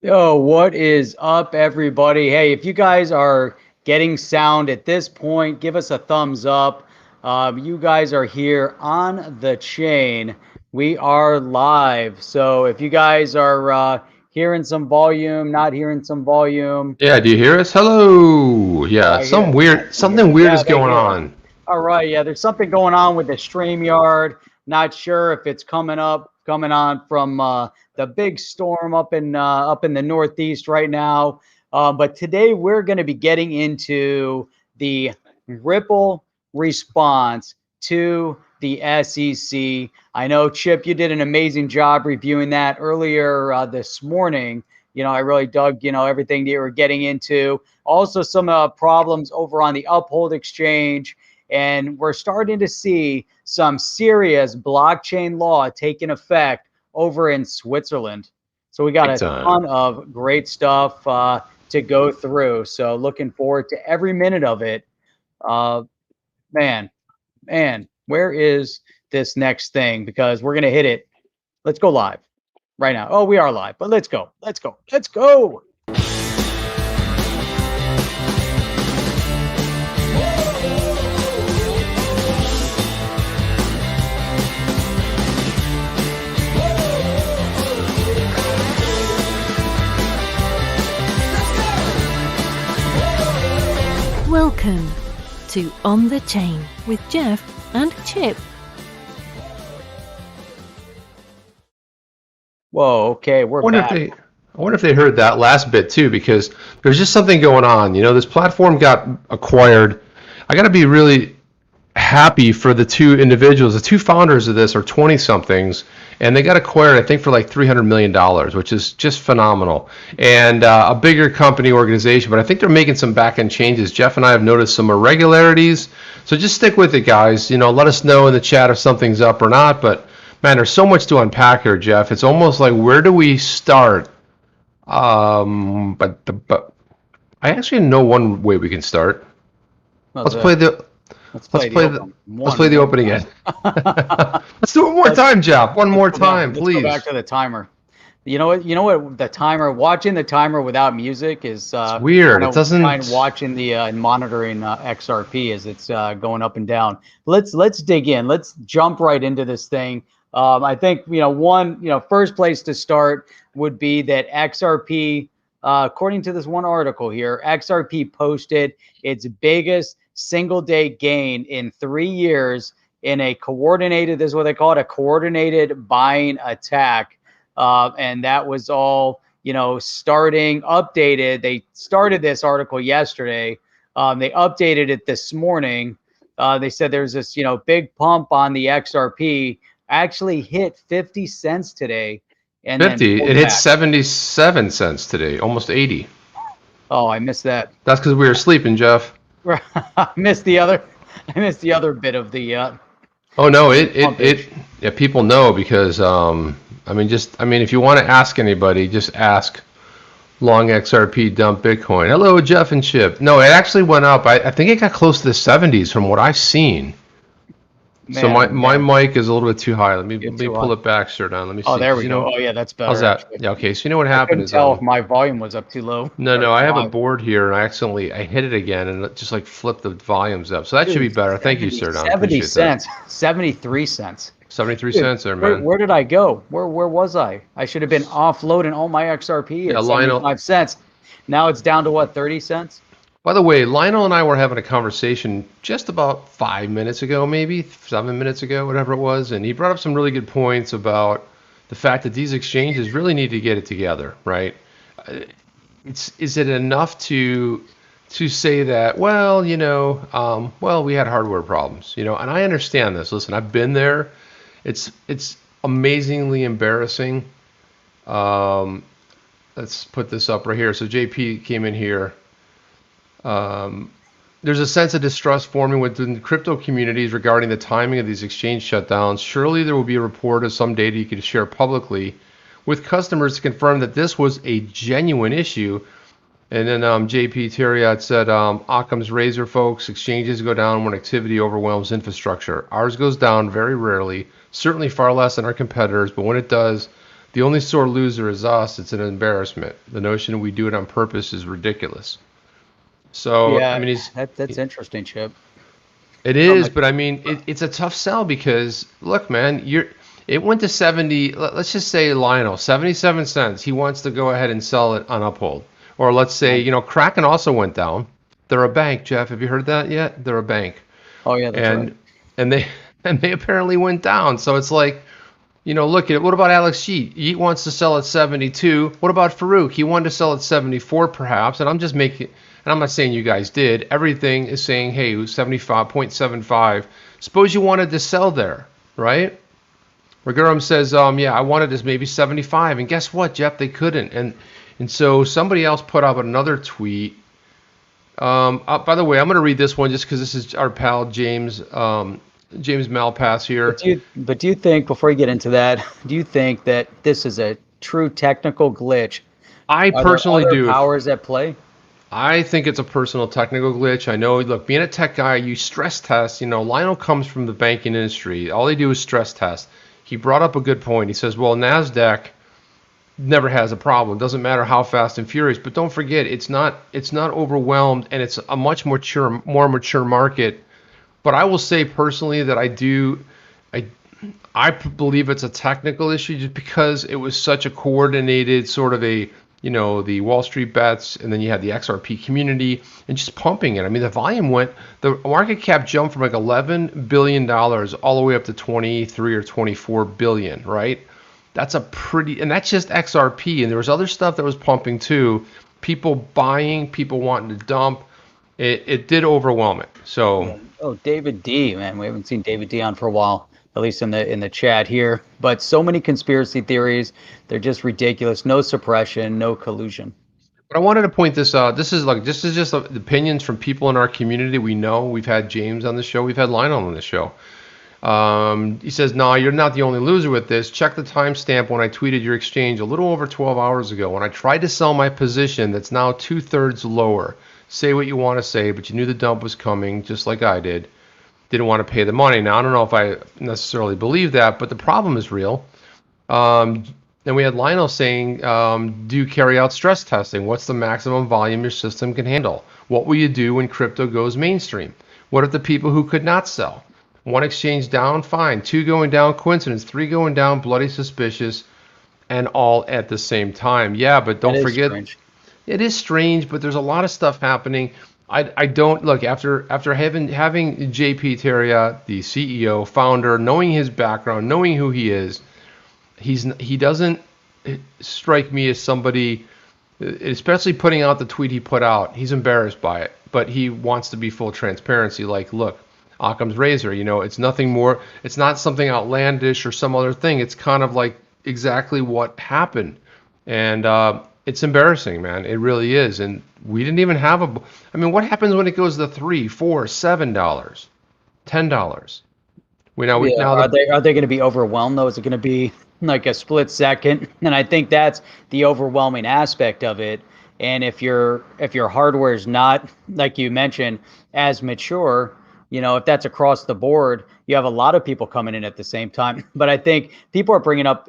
Yo, what is up, everybody? Hey, if you guys are getting sound at this point, give us a thumbs up. You guys are here on the chain. We are live. So if you guys are hearing some volume, not hearing some volume, Yeah, do you hear us? Hello. oh, Yeah, I hear, I can hear something you. weird Yeah, is they going hear us. on. All right, yeah, there's something going on with the StreamYard. Not sure if it's coming on from the big storm up in the Northeast right now. But today we're going to be getting into the Ripple response to the SEC. I know, Chip, you did an amazing job reviewing that earlier this morning. I really dug, everything that you were getting into. Also, some problems over on the Uphold exchange. And we're starting to see some serious blockchain law taking effect over in Switzerland. So we got Big a time. ton of great stuff to go through. So looking forward to every minute of it. Uh, man, man, where is this next thing? Because we're going to hit it. Let's go live right now. Oh, we are live, but let's go. Let's go. Let's go. Welcome to On the Chain with Jeff and Chip. Whoa, okay, we're back. I wonder if they heard that last bit too, because there's just something going on. This platform got acquired. I got to be really happy for the two individuals. The two founders of this are 20 somethings, and they got acquired, I think, for like $300 million, which is just phenomenal. And a bigger company organization, but I think they're making some back end changes. Jeff and I have noticed some irregularities. So just stick with it, guys. Let us know in the chat if something's up or not. But man, there's so much to unpack here, Jeff. It's almost like, where do we start? But I actually know one way we can start. How's Let's play that? the Let's Let's play the play the open let's play one the more open again. time. Let's do it one more let's time, Jeff. One let's more go back. time, Let's go back please. to the timer. You know what? You know what? The timer. Watching the timer without music is It's weird. kind It of trying doesn't. watching the monitoring XRP as it's going up and down. Let's dig in. Let's jump right into this thing. I think first place to start would be that XRP. According to this one article here, XRP posted its biggest single day gain in 3 years in a coordinated, this is what they call it, a coordinated buying attack. And that was all, starting updated. They started this article yesterday. They updated it this morning. They said there's this, big pump on the XRP, actually hit 50 cents today and then 50. pulled It hit back. 77 cents today, almost 80. Oh, I missed that. That's because we were sleeping, Jeff. I missed the other. I missed the other bit Oh no, of the pumpage. yeah, people know because I mean, if you want to ask anybody, just ask long XRP dump Bitcoin. Hello, Jeff and Chip. No, it actually went up. I think it got close to the 70s from what I've seen. So Man, oh my man, mic is a little bit too high. you're Let me too pull high. it back, sir, down. Let me Oh, see. there Because we go. Oh yeah, that's how's better that? actually. Yeah, okay. So you know what I happened couldn't is tell if my volume was up too low or no, too I have a high. board here and I hit it again and it just like flipped the volumes up. So that should be Dude, better. Thank you, 70, sir, Don. 70 Appreciate that. cents, 73 cents. 73 Dude, cents there, where man. where did I go? Where was I? I should have been offloading all my XRP Yeah, at Lionel. 75 cents. Now it's down to what, 30 cents? By the way, Lionel and I were having a conversation just about 5 minutes ago, maybe 7 minutes ago, whatever it was, and he brought up some really good points about the fact that these exchanges really need to get it together, right? Is it enough to say that, well, well, we had hardware problems, and I understand this. Listen, I've been there. It's amazingly embarrassing. Um, let's put this up right here. So JP came in here. There's a sense of distrust forming within crypto communities regarding the timing of these exchange shutdowns. Surely there will be a report of some data you can share publicly with customers to confirm that this was a genuine issue. And then JP Terriot said, Occam's razor, folks, exchanges go down when activity overwhelms infrastructure. Ours goes down very rarely, certainly far less than our competitors, but when it does, The only sore loser is us. It's an embarrassment. The notion we do it on purpose is ridiculous. So, I Yeah, mean, that's interesting, Chip. it From is, a, but I mean, it's a tough sell because look, man, it went to 70. Let's just say Lionel, 77 cents. He wants to go ahead and sell it on uphold. Or let's say, Kraken also went down. They're a bank, Jeff. Have you heard that yet? They're a bank. oh yeah, that's right. And they and they apparently went down. So it's like, look at it. What about Alex Yeet? Yeet wants to sell at 72. What about Farouk? He wanted to sell at 74 perhaps. And I'm not saying you guys did. Everything is saying, hey, 75.75. Suppose you wanted to sell there, right? Regurum says, yeah, I wanted this maybe 75. And guess what, Jeff? They couldn't. And so somebody else put up another tweet. By the way, I'm going to read this one just because this is our pal James Malpass here. But do you think, before you get into that, do you think that this is a true technical glitch? I personally do. Powers at play? I think it's a personal technical glitch. I know, look, being a tech guy, you stress test. Lionel comes from the banking industry. All they do is stress test. He brought up a good point. He says, well, NASDAQ never has a problem. It doesn't matter how fast and furious. But don't forget, it's not overwhelmed, and it's a much more mature market. But I will say personally that I believe it's a technical issue just because it was such a coordinated sort of the Wall Street bets, and then you had the XRP community and just pumping it. I mean, the market cap jumped from like $11 billion all the way up to 23 or 24 billion, right? That's and that's just XRP. And there was other stuff that was pumping too. People buying, people wanting to dump. It did overwhelm it. So. Oh, David D, man, we haven't seen David D on for a while, at least in the chat here. But so many conspiracy theories, they're just ridiculous. No suppression, no collusion. But I wanted to point this out. This is just opinions from people in our community. We know we've had James on the show, we've had Lionel on the show. He says, "No, you're not the only loser with this. Check the timestamp when I tweeted your exchange a little over 12 hours ago when I tried to sell my position that's now 2/3 lower. Say what you want to say, but you knew the dump was coming, just like I did. Didn't want to pay the money." Now, I don't know if I necessarily believe that, but the problem is real. And we had Lionel saying, do you carry out stress testing? What's the maximum volume your system can handle? What will you do when crypto goes mainstream? What if the people who could not sell? One exchange down, fine. Two going down, coincidence. Three going down, bloody suspicious, and all at the same time. Yeah, but don't forget. Strange. It is strange, but there's a lot of stuff happening. I don't look after having JP Terria, the CEO, founder, knowing his background, knowing who he is. He doesn't strike me as somebody, especially putting out the tweet he put out. He's embarrassed by it, but he wants to be full transparency. Like, look, Occam's razor. It's nothing more. It's not something outlandish or some other thing. It's kind of like exactly what happened, and it's embarrassing, man. It really is. And we didn't even have I mean, what happens when it goes to $3, $4, $7, $10? Are they going to be overwhelmed though? Is it going to be like a split second? And I think that's the overwhelming aspect of it. And if your hardware is not, like you mentioned, as mature, if that's across the board, you have a lot of people coming in at the same time. But I think people are bringing up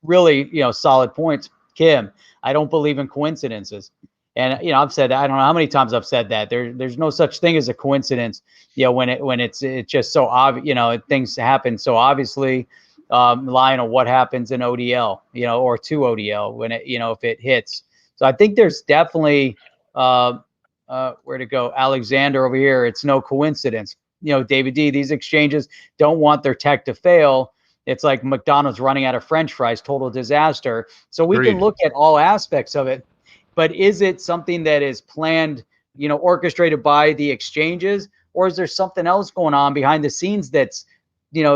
really, solid points. Kim, I don't believe in coincidences. And, I've said, I don't know how many times I've said that there's no such thing as a coincidence, when it's just so obvious, things happen so obviously, relying on what happens in ODL, or to ODL when it, if it hits. So I think there's definitely, where to go? Alexander over here. It's no coincidence. David D, these exchanges don't want their tech to fail. It's like McDonald's running out of French fries, total disaster. So we can look at all aspects of it, but is it something that is planned, orchestrated by the exchanges, or is there something else going on behind the scenes that's,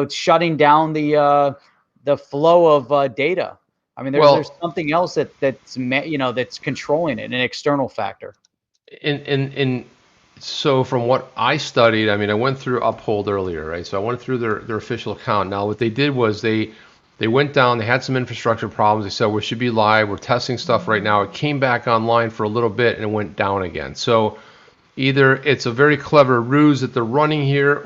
shutting down the flow of data? I mean, there's something else that's controlling it, an external factor. So from what I studied, I mean, I went through Uphold earlier, right? So I went through their official account. Now, what they did was they went down, they had some infrastructure problems. They said, we should be live. We're testing stuff right now. It came back online for a little bit and it went down again. So either it's a very clever ruse that they're running here,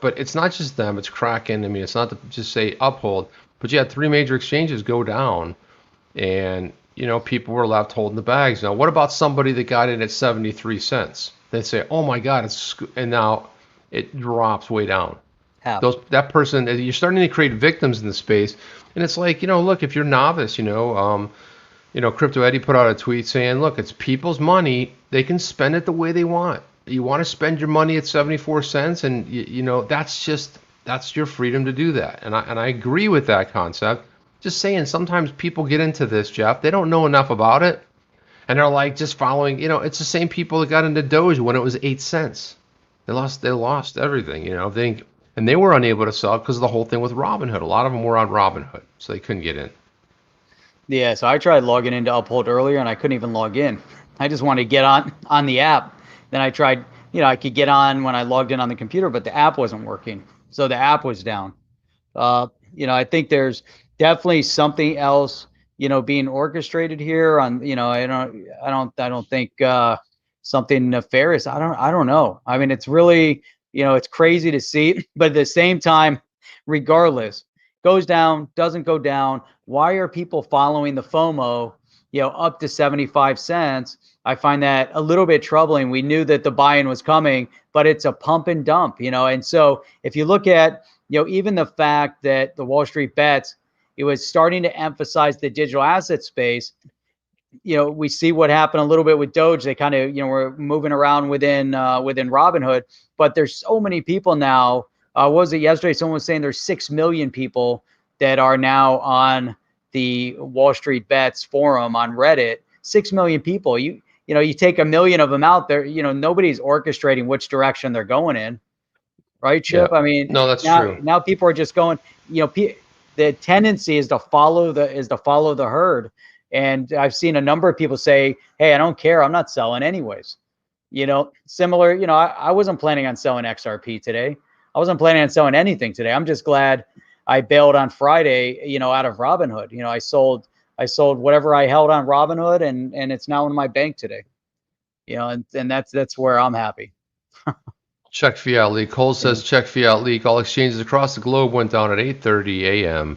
but it's not just them, it's Kraken. I mean, it's not to just say Uphold. But you had 3 major exchanges go down, and people were left holding the bags. Now, what about somebody that got in at 73 cents? They say, "Oh my God, and now it drops way down." Half. That person, you're starting to create victims in the space, and it's like, look, if you're novice, Crypto Eddie put out a tweet saying, "Look, it's people's money; they can spend it the way they want. You want to spend your money at 74 cents, and that's your freedom to do that." And I agree with that concept. Just saying, sometimes people get into this, Jeff. They don't know enough about it, and they're like just following. It's the same people that got into Doge when it was 8 cents. They lost everything. And they were unable to sell because of the whole thing with Robinhood. A lot of them were on Robinhood, so they couldn't get in. Yeah, so I tried logging into Uphold earlier, and I couldn't even log in. I just wanted to get on the app. Then I tried, I could get on when I logged in on the computer, but the app wasn't working. So the app was down. I think there's definitely something else, being orchestrated here on, I don't think something nefarious. I don't know. I mean, it's really, it's crazy to see, but at the same time, regardless, goes down, doesn't go down. Why are people following the FOMO, up to 75 cents? I find that a little bit troubling. We knew that the buy-in was coming, but it's a pump and dump, and so if you look at, even the fact that the Wall Street Bets, it was starting to emphasize the digital asset space. We see what happened a little bit with Doge. They kind of, were moving around within Robinhood, but there's so many people now. What was it yesterday? Someone was saying there's 6 million people that are now on the Wall Street Bets forum on Reddit. 6 million people. You take 1 million of them out there. Nobody's orchestrating which direction they're going in, right, Chip? Yeah. I mean, no, that's true. Now people are just going. The tendency is to follow the herd. And I've seen a number of people say, "Hey, I don't care. I'm not selling anyways." Similar. I wasn't planning on selling XRP today. I wasn't planning on selling anything today. I'm just glad I bailed on Friday, out of Robinhood. I sold whatever I held on Robinhood, and it's now in my bank today. And that's where I'm happy. Check Fiat League. Cole says, check Fiat League. All exchanges across the globe went down at 8:30 a.m.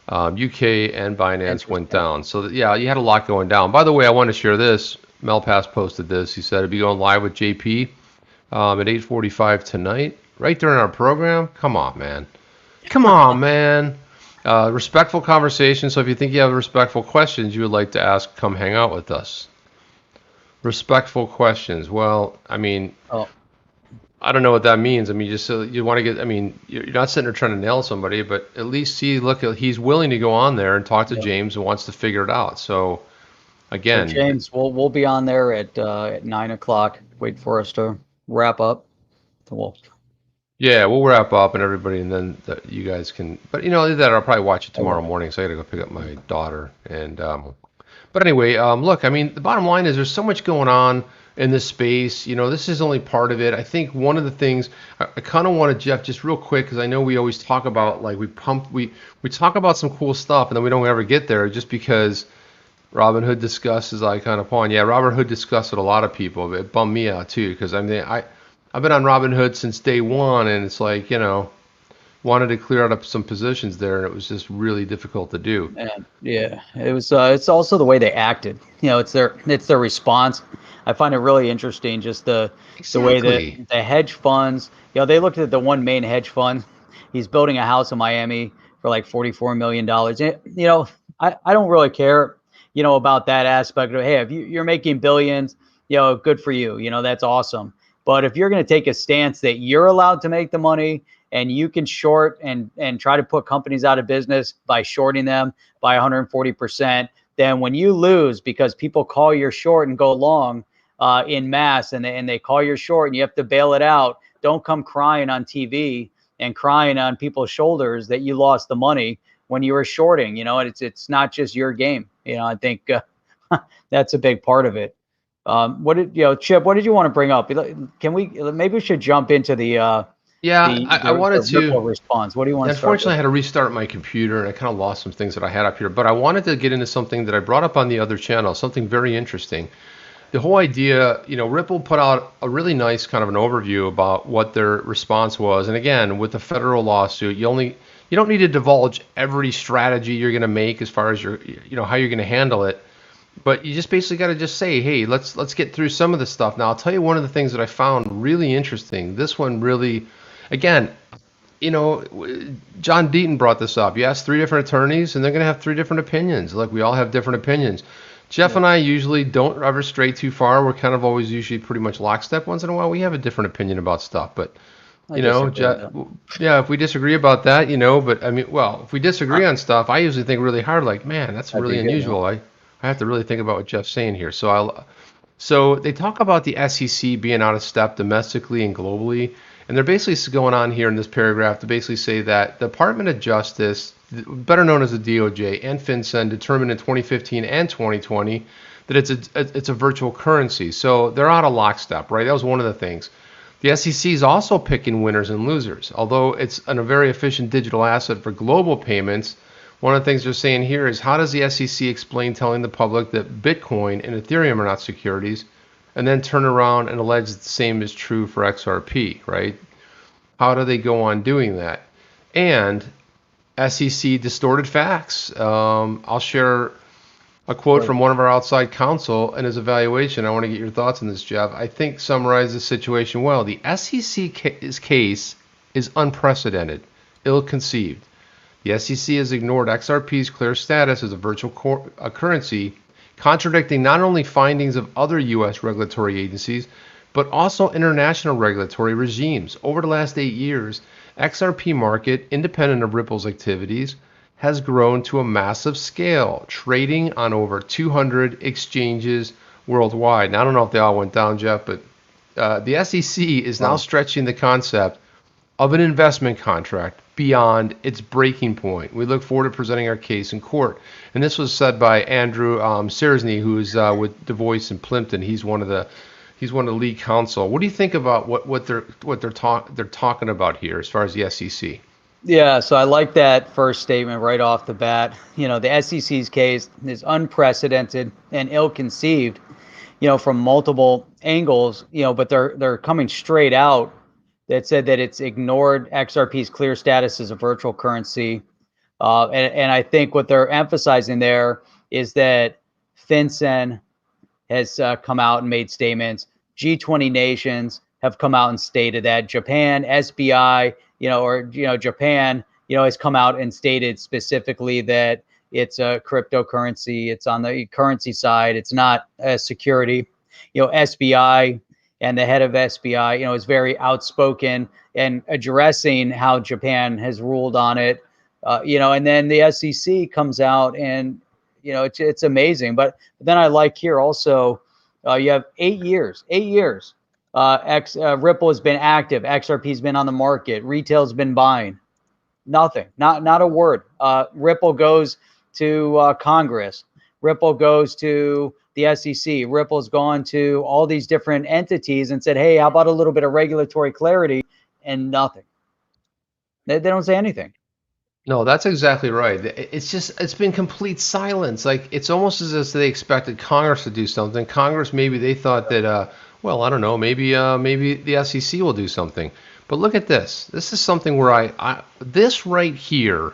UK and Binance went down. So, yeah, you had a lot going down. By the way, I want to share this. Malpass posted this. He said he'd be going live with JP at 8:45 tonight, right during our program. Come on, man. Come on, man. Respectful conversation. So if you think you have respectful questions you would like to ask, come hang out with us. Respectful questions. Well, I mean, I don't know what that means. I mean, just so you want to get, I mean, you're not sitting there trying to nail somebody, but at least he's willing to go on there and talk to James and wants to figure it out. So again, so James, we'll be on there at 9:00. Wait for us to wrap up. Yeah, we'll wrap up and everybody, and then you guys can. But either that, I'll probably watch it tomorrow morning. So I got to go pick up my daughter. And but anyway, look, I mean, the bottom line is there's so much going on in this space. This is only part of it. I think one of the things I kind of wanted, Jeff, just real quick, because I know we always talk about, like, we talk about some cool stuff and then we don't ever get there just because Robinhood discusses icon of pawn. Yeah, Robinhood discussed with a lot of people. It bummed me out too, because I've been on Robinhood since day one, and it's like, wanted to clear out some positions there, and it was just really difficult to do. And yeah, it was. It's also the way they acted. It's their response. I find it really interesting, just the way that the hedge funds. They looked at the one main hedge fund. He's building a house in Miami for like $44 million. And, I don't really care, about that aspect of, hey, if you're making billions, good for you. That's awesome. But if you're going to take a stance that you're allowed to make the money and you can short and try to put companies out of business by shorting them by 140%, then when you lose because people call your short and go long in mass and they call your short and you have to bail it out, don't come crying on TV and crying on people's shoulders that you lost the money when you were shorting. And it's not just your game. I think that's a big part of it. Chip, what did you want to bring up? Maybe we should jump into the I wanted to response. What do you want to start Unfortunately, I had to restart my computer and I kind of lost some things that I had up here, but I wanted to get into something that I brought up on the other channel, something very interesting. the whole idea, Ripple put out a really nice kind of an overview about what their response was. And again, with the federal lawsuit, you don't need to divulge every strategy you're going to make as far as how you're going to handle it. But you just basically got to just say, hey, let's get through some of this stuff. Now, I'll tell you one of the things that I found really interesting. This one really, again, John Deaton brought this up. You ask 3 different attorneys, and they're going to have 3 different opinions. Like, we all have different opinions. Jeff and I usually don't ever stray too far. We're kind of always usually pretty much lockstep. Once in a while, we have a different opinion about stuff. But, if we disagree about that, but I mean, well, if we disagree on stuff, I usually think really hard, like, man, that's really unusual. I have to really think about what Jeff's saying here. So they talk about the SEC being out of step domestically and globally. And they're basically going on here in this paragraph to basically say that the Department of Justice, better known as the DOJ, and FinCEN determined in 2015 and 2020 that it's a virtual currency. So they're out of lockstep, right? That was one of the things. The SEC is also picking winners and losers. Although it's a very efficient digital asset for global payments, one of the things they're saying here is, how does the SEC explain telling the public that Bitcoin and Ethereum are not securities, and then turn around and allege that the same is true for XRP, right? How do they go on doing that? And SEC distorted facts. I'll share a quote from one of our outside counsel and his evaluation. I want to get your thoughts on this, Jeff. I think summarizes the situation well. The SEC's case is unprecedented, ill-conceived. The SEC has ignored XRP's clear status as a virtual currency, contradicting not only findings of other U.S. regulatory agencies, but also international regulatory regimes. Over the last 8 years, XRP market, independent of Ripple's activities, has grown to a massive scale, trading on over 200 exchanges worldwide. Now, I don't know if they all went down, Jeff, but the SEC is now stretching the concept of an investment contract beyond its breaking point. We look forward to presenting our case in court. And this was said by Andrew Searsney, who's with DeVois and Plimpton. He's one of the lead counsel. What do you think about what they're talking about here as far as the SEC? Yeah, so I like that first statement right off the bat. The SEC's case is unprecedented and ill-conceived, from multiple angles, but they're coming straight out that said that it's ignored XRP's clear status as a virtual currency. And I think what they're emphasizing there is that FinCEN has come out and made statements. G20 nations have come out and stated that. Japan, SBI, Japan, has come out and stated specifically that it's a cryptocurrency. It's on the currency side. It's not a security. SBI and the head of SBI, is very outspoken and addressing how Japan has ruled on it. And then the SEC comes out and, it's amazing. But then I like here also, you have 8 years. Ripple has been active. XRP has been on the market. Retail's been buying. Nothing. Not a word. Ripple goes to Congress. Ripple goes to the SEC. Ripple's gone to all these different entities and said, hey, how about a little bit of regulatory clarity? And nothing. They don't say anything. No, that's exactly right. It's been complete silence. Like, it's almost as if they expected Congress to do something. Congress, maybe they thought that, I don't know, maybe the SEC will do something. But look at this. This is something where this right here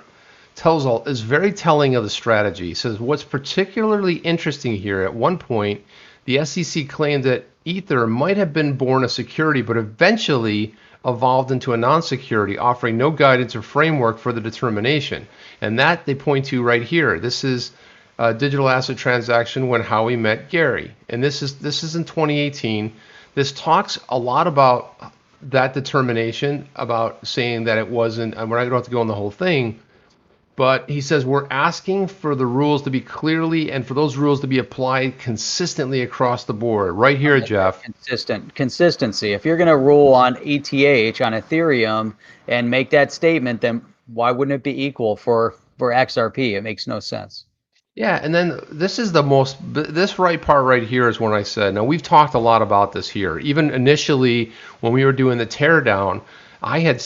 is very telling of the strategy. It says what's particularly interesting here, at one point, the SEC claimed that Ether might have been born a security, but eventually evolved into a non-security, offering no guidance or framework for the determination. And that they point to right here. This is a digital asset transaction when Howie met Gary. And this is in 2018. This talks a lot about that determination, about saying that it wasn't, and we're not going to have to go on the whole thing, but he says we're asking for the rules to be clearly and for those rules to be applied consistently across the board. Right here, Jeff. Consistency. If you're going to rule on ETH, on Ethereum, and make that statement, then why wouldn't it be equal for XRP? It makes no sense. Yeah, and then this right part right here is when I said, now we've talked a lot about this here. Even initially when we were doing the teardown, I had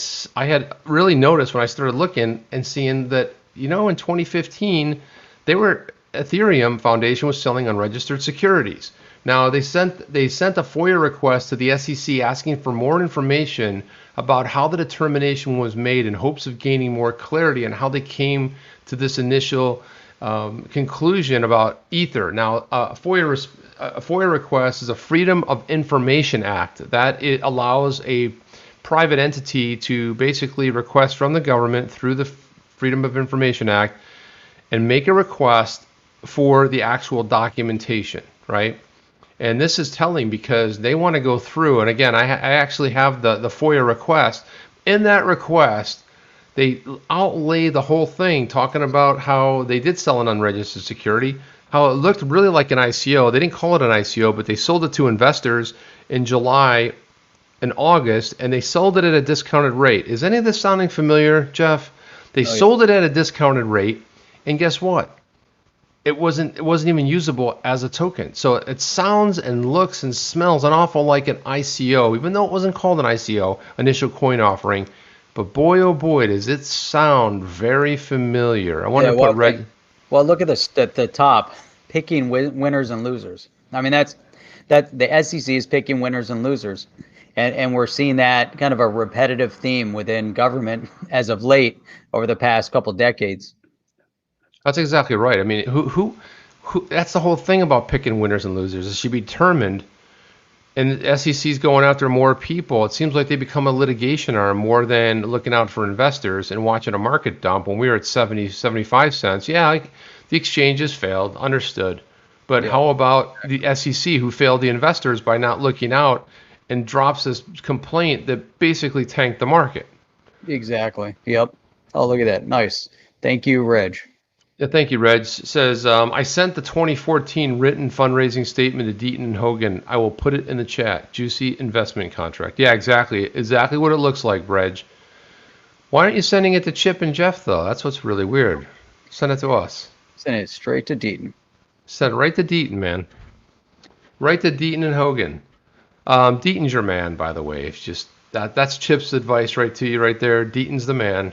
really noticed when I started looking and seeing that, in 2015, Ethereum Foundation was selling unregistered securities. Now they sent a FOIA request to the SEC asking for more information about how the determination was made in hopes of gaining more clarity on how they came to this initial conclusion about Ether. Now, a FOIA request is a Freedom of Information Act that it allows a private entity to basically request from the government through the Freedom of Information Act and make a request for the actual documentation, right? And this is telling because they want to go through, and again, I actually have the FOIA request. In that request, they outlay the whole thing, talking about how they did sell an unregistered security, how it looked really like an ICO. They didn't call it an ICO, but they sold it to investors in July and August, and they sold it at a discounted rate. Is any of this sounding familiar, Jeff? They sold it at a discounted rate, and guess what? It wasn't even usable as a token. So it sounds and looks and smells an awful like an ICO, even though it wasn't called an ICO, initial coin offering. But boy, oh boy, does it sound very familiar. I want to put red. Well, look at this at the top, picking winners and losers. I mean, that the SEC is picking winners and losers. And we're seeing that kind of a repetitive theme within government as of late over the past couple decades. That's exactly right. I mean, who that's the whole thing about picking winners and losers. It should be determined, and the SEC's going after more people. It seems like they become a litigation arm more than looking out for investors and watching a market dump. When we were at 70, 75 cents, yeah, the exchanges failed, understood. But how about the SEC, who failed the investors by not looking out and drops this complaint that basically tanked the market? Exactly. Yep. Oh, look at that. Nice. Thank you, Reg. Yeah, thank you, Reg. Says, I sent the 2014 written fundraising statement to Deaton and Hogan. I will put it in the chat. Juicy investment contract. Yeah, exactly. Exactly what it looks like, Reg. Why aren't you sending it to Chip and Jeff, though? That's what's really weird. Send it to us. Send it straight to Deaton. Send it right to Deaton, man. Right to Deaton and Hogan. Deaton's your man, by the way. It's just that's Chip's advice right to you right there. Deaton's the man.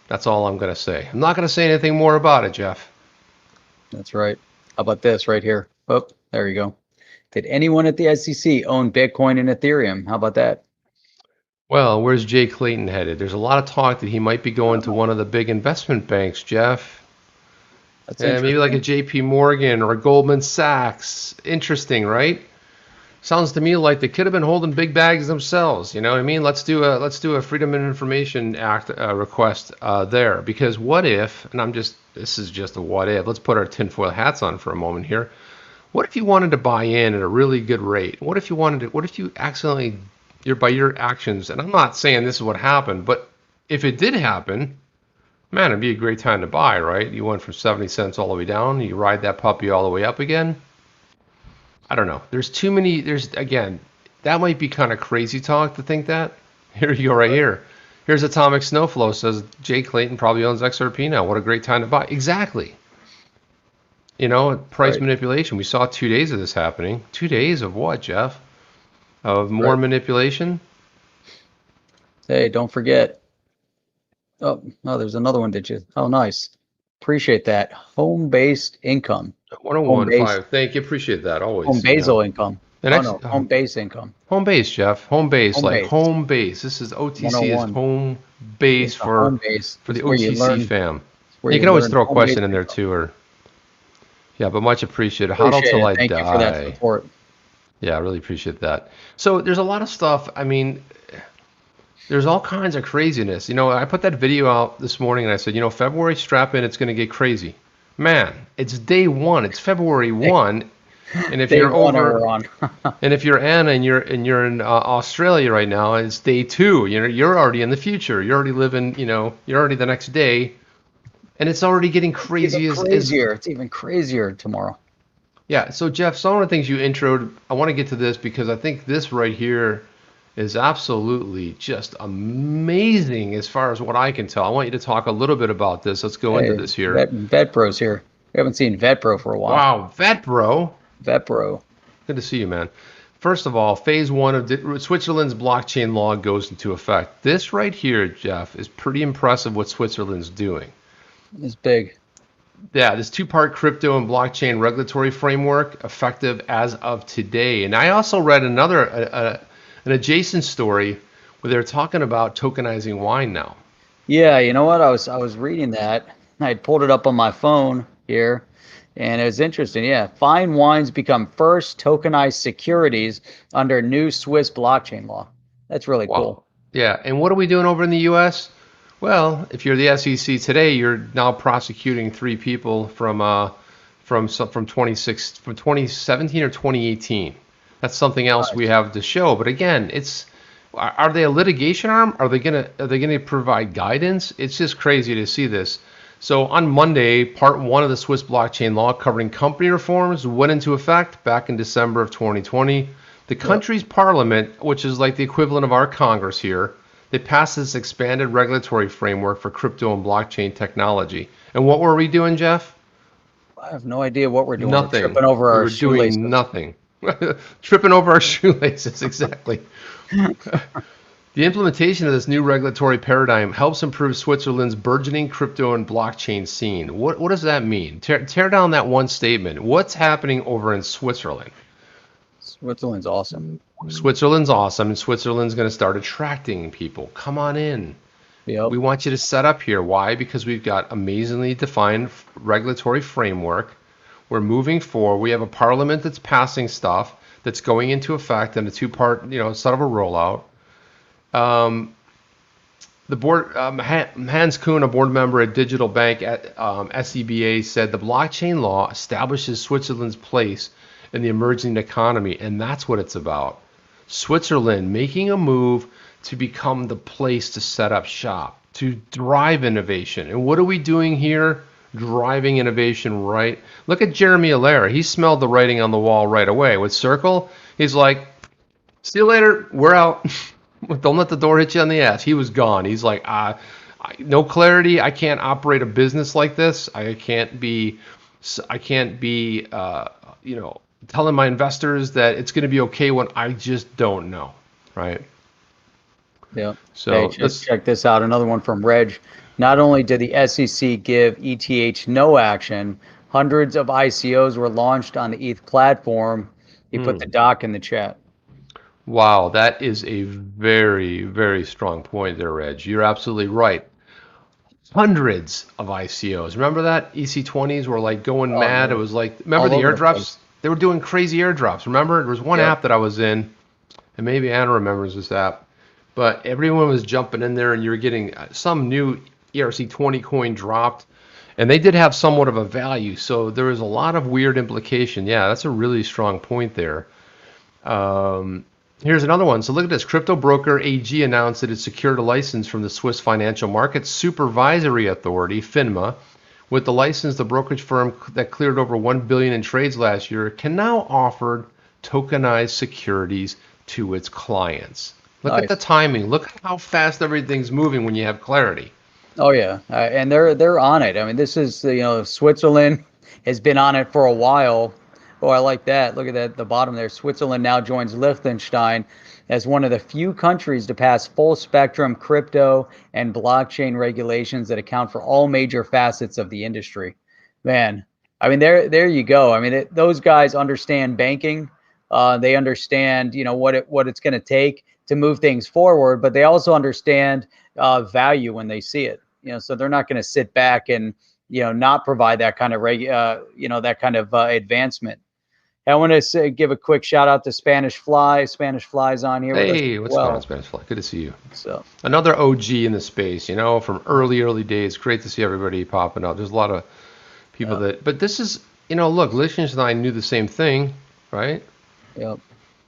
That's all I'm going to say. I'm not going to say anything more about it, Jeff. That's right. How about this right here? Oh, there you go. Did anyone at the SEC own Bitcoin and Ethereum? How about that? Well, where's Jay Clayton headed? There's a lot of talk that he might be going to one of the big investment banks, Jeff. That's maybe like a JP Morgan or a Goldman Sachs. Interesting, right? Sounds to me like they could have been holding big bags themselves. You know what I mean? Let's do a Freedom of Information Act request there, because what if? And this is just a what if. Let's put our tinfoil hats on for a moment here. What if you wanted to buy in at a really good rate? What if you accidentally, by your actions? And I'm not saying this is what happened, but if it did happen, man, it'd be a great time to buy, right? You went from 70 cents all the way down. You ride that puppy all the way up again. I don't know. Again, that might be kind of crazy talk to think that. Here you go right here. Here's Atomic Snowflow says Jay Clayton probably owns XRP now. What a great time to buy. Exactly. You know, price manipulation. We saw 2 days of this happening. 2 days of what, Jeff? Of more manipulation? Hey, don't forget. Oh, no, there's another one, did you? Oh, nice. Appreciate that. Home-based income. 1015. Thank you. Appreciate that. Always. Home basal income. Home base income. Home base, Jeff. Home base. Home base. This is OTC is home base for the OTC fam. You can always throw a question in there too, but much appreciated. Hodl till I die. Thank you for that support. Yeah, I really appreciate that. So there's a lot of stuff. I mean, there's all kinds of craziness. You know, I put that video out this morning and I said, February, strap in, it's going to get crazy. Man, it's day one. It's February 1, and if you're over, and if you're Anna and you're in Australia right now, it's day 2. You're already in the future. You're already living. You're already the next day, and it's already getting crazy. It's even crazier tomorrow. Yeah. So Jeff, some of the things you introed, I want to get to this because I think this right here is absolutely just amazing as far as what I can tell. I want you to talk a little bit about this. Let's go into this here. VetBro's here. We haven't seen VetBro for a while. Wow, VetBro. VetBro. Good to see you, man. First of all, phase 1 of Switzerland's blockchain law goes into effect. This right here, Jeff, is pretty impressive what Switzerland's doing. It's big. this two-part crypto and blockchain regulatory framework effective as of today. And I also read another an adjacent story where they're talking about tokenizing wine now. Yeah, you know what? I was reading that. I pulled it up on my phone here, and it was interesting. Yeah, fine wines become first tokenized securities under new Swiss blockchain law. That's really Wow. cool. Yeah, and what are we doing over in the U.S.? Well, if you're the SEC today, you're now prosecuting 3 people from 2017 or 2018. That's something else we have to show. But again, are they a litigation arm? Are they gonna provide guidance? It's just crazy to see this. So on Monday, Part 1 of the Swiss blockchain law covering company reforms went into effect back in December of 2020. The country's parliament, which is like the equivalent of our Congress here, they passed this expanded regulatory framework for crypto and blockchain technology. And what were we doing, Jeff? I have no idea what we're doing. Nothing. We're tripping over We our were shoelaces. doing nothing. Tripping over our shoelaces, exactly. The implementation of this new regulatory paradigm helps improve Switzerland's burgeoning crypto and blockchain scene. What does that mean? Tear down that one statement. What's happening over in Switzerland? Switzerland's awesome. Switzerland's awesome, and Switzerland's going to start attracting people. Come on in. Yep. We want you to set up here. Why? Because we've got amazingly defined regulatory framework. We're moving forward. We have a parliament that's passing stuff that's going into effect in a 2-part, sort of a rollout. The board, Hans Kuhn, a board member at Digital Bank at SEBA, said the blockchain law establishes Switzerland's place in the emerging economy, and that's what it's about. Switzerland making a move to become the place to set up shop, to drive innovation. And what are we doing here? Driving innovation, right? Look at Jeremy Allaire. He smelled the writing on the wall right away. With Circle, he's like, see you later, we're out. Don't let the door hit you on the ass. He was gone. He's like, no clarity. I can't operate a business like this. I can't be telling my investors that it's going to be okay when I just don't know, right? Yeah. So hey, let's check this out. Another one from Reg. Not only did the SEC give ETH no action, hundreds of ICOs were launched on the ETH platform. He put the doc in the chat. Wow, that is a very, very strong point there, Reg. You're absolutely right. Hundreds of ICOs. Remember that? EC20s were like going mad. Man. It was like, remember the airdrops? They were doing crazy airdrops. Remember? There was one app that I was in, and maybe Anna remembers this app, but everyone was jumping in there, and you were getting some new ERC20 coin dropped, and they did have somewhat of a value, so there was a lot of weird implication. Yeah, that's a really strong point there. Here's another one. So look at this. Crypto broker AG announced that it secured a license from the Swiss Financial Markets Supervisory Authority, FINMA. With the license, the brokerage firm that cleared over 1 billion in trades last year can now offer tokenized securities to its clients. Look at the timing. Look how fast everything's moving when you have clarity. Oh yeah, and they're on it. I mean, this is Switzerland has been on it for a while. Oh, I like that. Look at that at the bottom there. Switzerland now joins Liechtenstein as one of the few countries to pass full spectrum crypto and blockchain regulations that account for all major facets of the industry. Man, I mean, there you go. I mean, those guys understand banking. They understand, what it's going to take to move things forward, but they also understand value when they see it. So they're not going to sit back and not provide that kind of advancement. I want to give a quick shout out to Spanish Fly. Spanish Fly's on here. Hey, what's going on, Spanish Fly? Good to see you. So another OG in the space, from early days. Great to see everybody popping up. There's a lot of people but this is, look, Liechtenstein knew the same thing, right? Yep.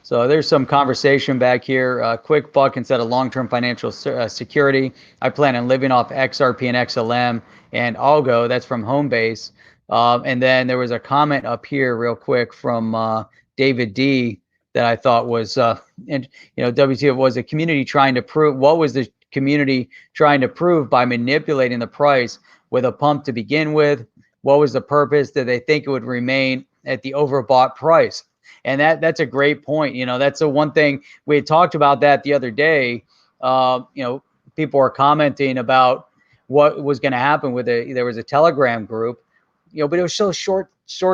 So there's some conversation back here. Quick buck instead of long-term financial security. I plan on living off XRP and XLM and Algo. That's from Homebase. And then there was a comment up here real quick from David D that I thought was, WTF was a community trying to prove, what was the community trying to prove by manipulating the price with a pump to begin with? What was the purpose? Did they think it would remain at the overbought price? And that's a great point. That's the one thing we had talked about that the other day. People were commenting about what was going to happen with there was a Telegram group but it was so short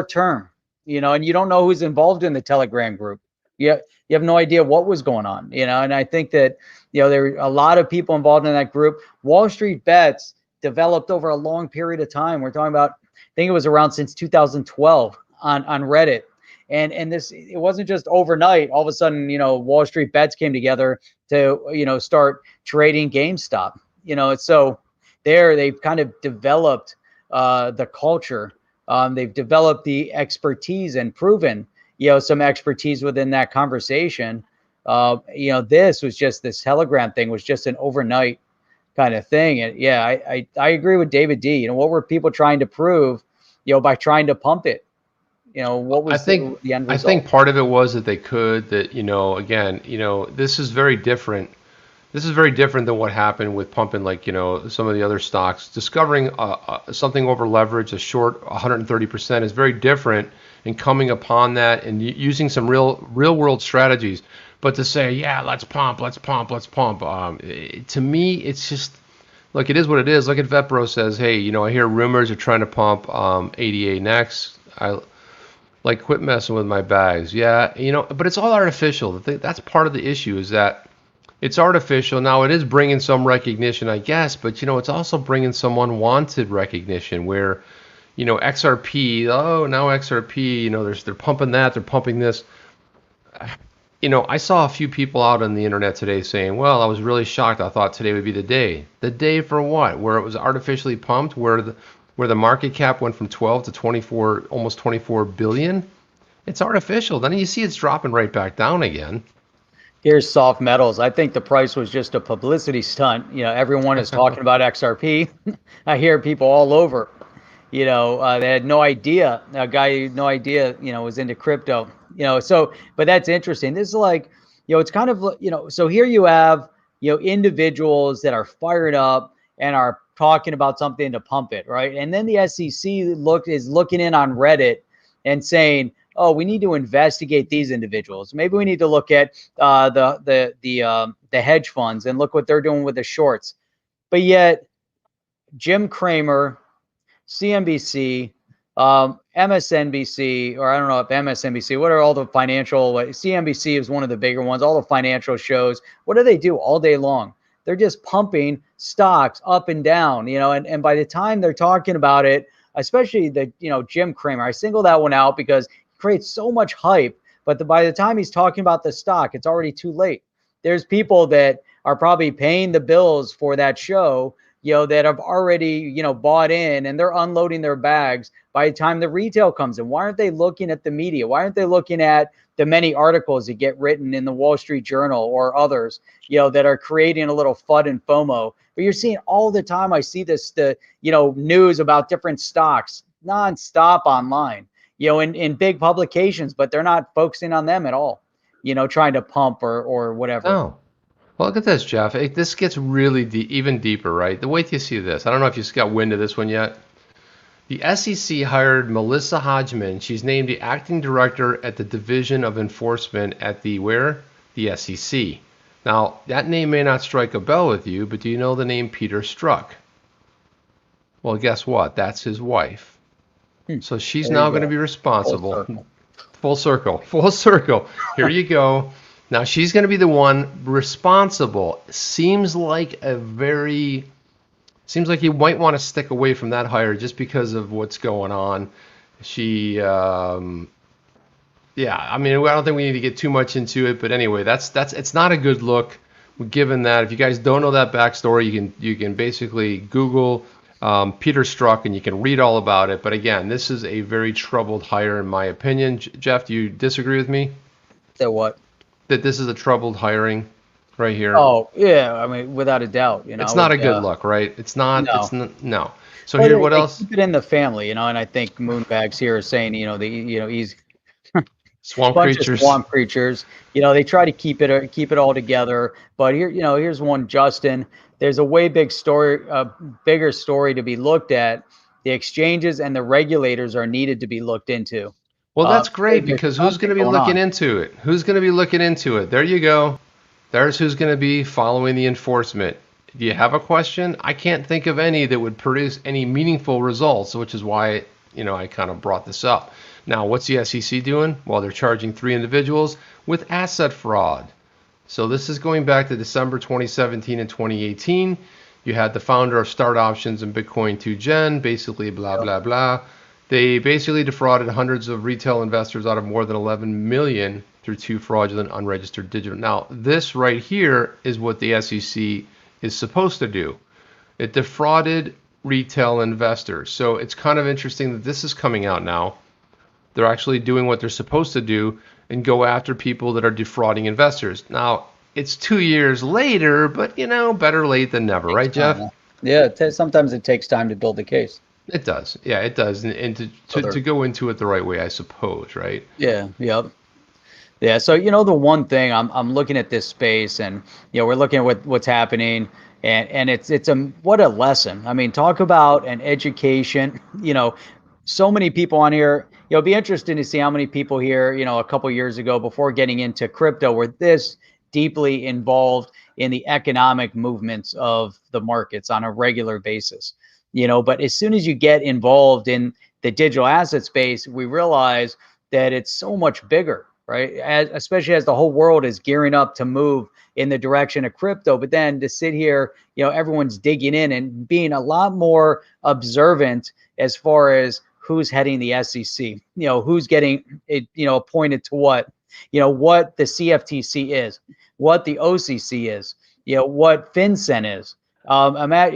term, and you don't know who's involved in the Telegram group. You have no idea what was going on, and I think that, there were a lot of people involved in that group. Wall Street Bets developed over a long period of time. We're talking about, I think it was around since 2012 on Reddit. And this, it wasn't just overnight. All of a sudden, Wall Street Bets came together to, start trading GameStop. So they've kind of developed the culture. They've developed the expertise and proven, some expertise within that conversation. This Telegram thing was just an overnight kind of thing. And yeah, I agree with David D. What were people trying to prove, by trying to pump it? What was the end result? I think part of it was that they could, again, this is very different. This is very different than what happened with pumping, like, some of the other stocks. Discovering something over leverage, a short 130% is very different, and coming upon that and using some real world strategies. But to say, yeah, let's pump. To me, it's just, look, it is what it is. Look at Vetbro says, hey, I hear rumors are trying to pump ADA next. Like, quit messing with my bags. Yeah, but it's all artificial. That's part of the issue, is that it's artificial. Now, it is bringing some recognition, I guess, but, it's also bringing some unwanted recognition where, XRP, now XRP, they're pumping that, they're pumping this. I saw a few people out on the internet today saying, well, I was really shocked. I thought today would be the day. The day for what? Where it was artificially pumped, where the market cap went from 12 to 24, almost 24 billion. It's artificial. Then you see it's dropping right back down again. Here's soft metals. I think the price was just a publicity stunt. Everyone is talking about XRP. I hear people all over. They had no idea. A guy, no idea, was into crypto. But that's interesting. This is like, it's kind of, so here you have, individuals that are fired up and are talking about something to pump it, right? And then the SEC is looking in on Reddit and saying, oh, we need to investigate these individuals. Maybe we need to look at the hedge funds and look what they're doing with the shorts. But yet, Jim Cramer, CNBC, MSNBC, or I don't know if MSNBC, what are all the financial, CNBC is one of the bigger ones, all the financial shows. What do they do all day long? They're just pumping stocks up and down, and by the time they're talking about it, especially Jim Cramer, I single that one out because he creates so much hype, but by the time he's talking about the stock, it's already too late. There's people that are probably paying the bills for that show, that have already, bought in, and they're unloading their bags by the time the retail comes in. Why aren't they looking at the media? Why aren't they looking at the many articles that get written in the Wall Street Journal or others, that are creating a little FUD and FOMO? But you're seeing all the time, I see this, news about different stocks nonstop online, in big publications, but they're not focusing on them at all, trying to pump or whatever. No. Well, look at this, Jeff. This gets really even deeper, right? The way you see this, I don't know if you got wind of this one yet. The SEC hired Melissa Hodgman. She's named the acting director at the Division of Enforcement at the SEC. Now, that name may not strike a bell with you, but do you know the name Peter Strzok? Well, guess what? That's his wife. So she's now going to be responsible. Full circle. Here you go. Now she's going to be the one responsible. Seems like you might want to stick away from that hire just because of what's going on. I don't think we need to get too much into it, but anyway, it's not a good look. Given that, if you guys don't know that backstory, you can basically Google Peter Strzok and you can read all about it. But again, this is a very troubled hire in my opinion. Jeff, do you disagree with me? That what? That this is a troubled hiring right here. Oh yeah, I mean, without a doubt, it's not a good look, right? It's not. No. It's not, no. So here, what else? Keep it in the family, and I think Moonbags here is saying, he's swamp bunch creatures. Of swamp creatures. They try to keep it all together. But here, here's one, Justin. There's a bigger story to be looked at. The exchanges and the regulators are needed to be looked into. Well, that's great, because who's going to be looking into it? Who's going to be looking into it? There you go. There's who's going to be following the enforcement. Do you have a question? I can't think of any that would produce any meaningful results, which is why I kind of brought this up. Now, what's the SEC doing? Well, they're charging 3 individuals with asset fraud. So this is going back to December 2017 and 2018. You had the founder of Start Options and Bitcoin 2Gen, basically blah, blah, blah. They basically defrauded hundreds of retail investors out of more than 11 million through 2 fraudulent unregistered digital. Now, this right here is what the SEC is supposed to do. It defrauded retail investors. So it's kind of interesting that this is coming out now. They're actually doing what they're supposed to do and go after people that are defrauding investors. Now, it's 2 years later, but better late than never, right, Jeff? Yeah, sometimes it takes time to build a case. It does. Yeah, it does. And to go into it the right way, I suppose, right? Yeah, yep. Yeah, so the one thing I'm looking at this space, and we're looking at what's happening, and it's what a lesson. I mean, talk about an education. So many people on here. It'll be interesting to see how many people here, a couple years ago before getting into crypto were this deeply involved in the economic movements of the markets on a regular basis. But as soon as you get involved in the digital asset space, we realize that it's so much bigger, right? Especially as the whole world is gearing up to move in the direction of crypto. But then to sit here, everyone's digging in and being a lot more observant as far as who's heading the SEC, who's getting it, appointed to what the CFTC is, what the OCC is, what FinCEN is. I'm at,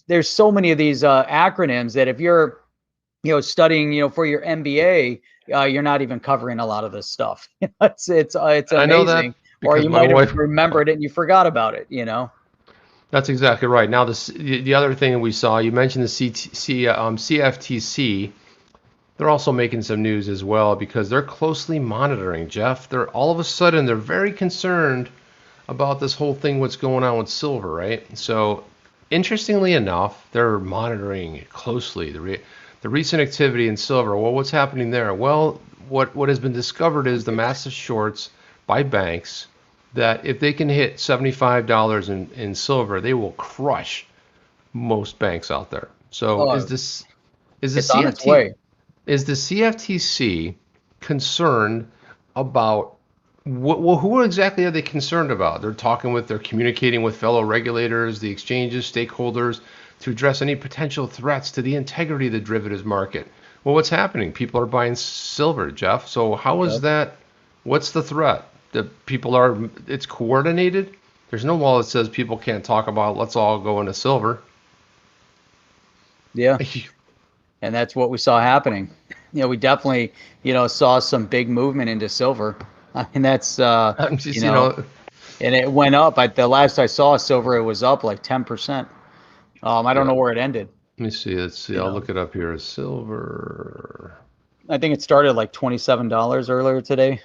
there's so many of these acronyms that if you're, studying, for your MBA, you're not even covering a lot of this stuff. It's amazing. I know that, or you might have remembered it and you forgot about it. That's exactly right. Now, the other thing we saw, you mentioned the CFTC. They're also making some news as well because they're closely monitoring, Jeff. They're all of a sudden, they're very concerned about this whole thing, what's going on with silver, right? So interestingly enough, they're monitoring it closely. The recent activity in silver, well, what's happening there? Well, what has been discovered is the massive shorts by banks that if they can hit $75 in silver, they will crush most banks out there. So is the CFTC concerned about who exactly are they concerned about? They're communicating with fellow regulators, the exchanges, stakeholders to address any potential threats to the integrity of the derivatives market. Well, what's happening? People are buying silver, Jeff. So how is that? What's the threat? It's coordinated. There's no law that says people can't talk about, let's all go into silver. Yeah. And that's what we saw happening. We definitely, saw some big movement into silver. I mean, that's, and it went up. The last I saw silver, it was up like 10%. I don't know where it ended. Let me see. Let's see. I'll look it up here. Silver. I think it started like $27 earlier today.